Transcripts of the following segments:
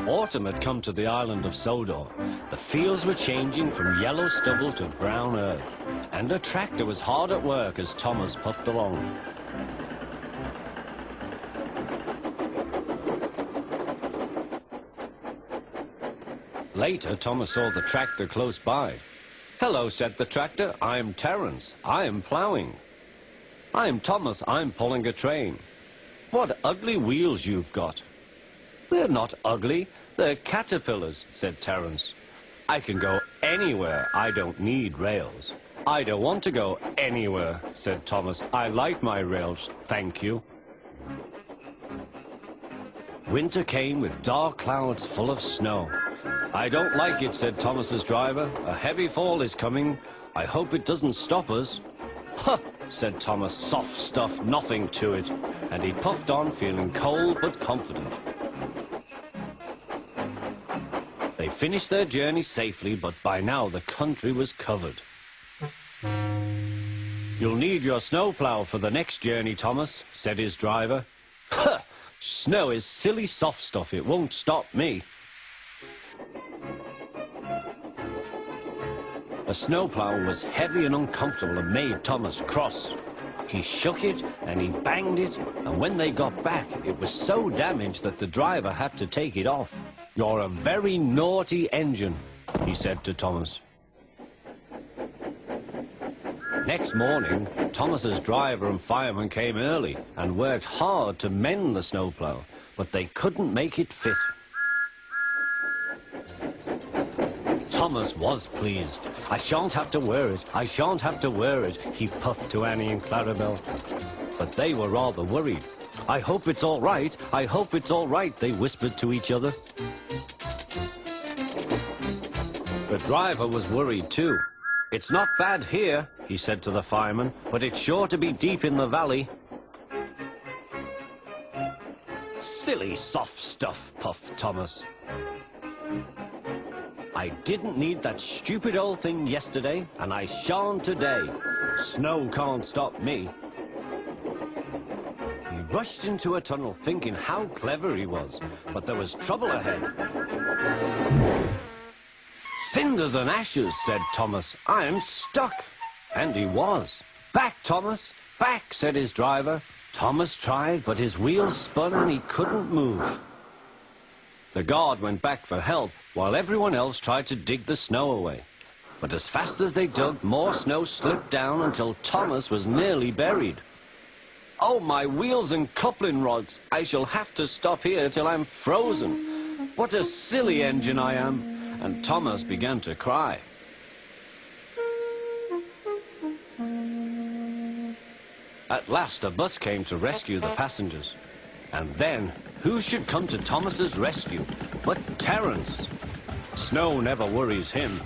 Autumn had come to the island of Sodor. The fields were changing from yellow stubble to brown earth, and the tractor was hard at work as Thomas puffed along. Later, Thomas saw the tractor close by. "Hello," said the tractor. "I'm Terence. I am ploughing." "I'm Thomas. I'm pulling a train." "What ugly wheels you've got." "They're not ugly. They're caterpillars," said Terence. "I can go anywhere. I don't need rails." "I don't want to go anywhere," said Thomas. "I like my rails, thank you." Winter came with dark clouds full of snow. "I don't like it," said Thomas's driver. "A heavy fall is coming. I hope it doesn't stop us." "Huh," said Thomas. "Soft stuff, nothing to it." And he puffed on, feeling cold but confident. They finished their journey safely, but by now the country was covered. "You'll need your snowplough for the next journey, Thomas," said his driver. "Huh! Snow is silly soft stuff. It won't stop me." The snowplough was heavy and uncomfortable and made Thomas cross. He shook it and he banged it, and when they got back, it was so damaged that the driver had to take it off. "You're a very naughty engine," he said to Thomas. Next morning, Thomas's driver and fireman came early and worked hard to mend the snowplough, but they couldn't make it fit. Thomas was pleased. "I shan't have to wear it. I shan't have to wear it," he puffed to Annie and Clarabelle. But they were rather worried. "I hope it's all right. I hope it's all right," they whispered to each other. The driver was worried too. "It's not bad here," he said to the fireman, "but it's sure to be deep in the valley." "Silly soft stuff," puffed Thomas. "I didn't need that stupid old thing yesterday, and I shan't today. Snow can't stop me." He rushed into a tunnel thinking how clever he was, but there was trouble ahead. "Cinders and ashes," said Thomas. "I am stuck." And he was. "Back, Thomas, back," said his driver. Thomas tried, but his wheels spun and he couldn't move. The guard went back for help, while everyone else tried to dig the snow away. But as fast as they dug, more snow slipped down until Thomas was nearly buried. "Oh, my wheels and coupling rods! I shall have to stop here till I'm frozen. What a silly engine I am!" And Thomas began to cry. At last, a bus came to rescue the passengers. And then, who should come to Thomas's rescue but Terence? Snow never worries him.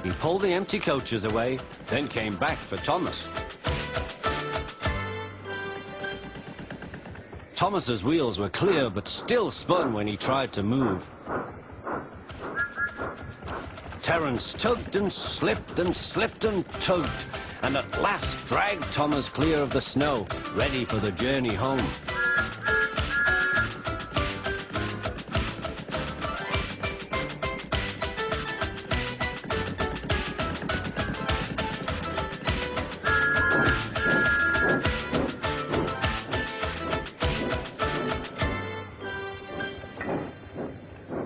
He pulled the empty coaches away, then came back for Thomas. Thomas's wheels were clear, but still spun when he tried to move. Terence tugged and slipped and slipped and tugged, and at last dragged Thomas clear of the snow, ready for the journey home.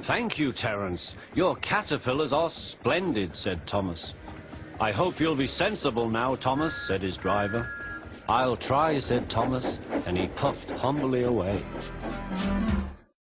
"Thank you, Terence. Your caterpillars are splendid," said Thomas. "I hope you'll be sensible now, Thomas," said his driver. "I'll try," said Thomas, and he puffed humbly away.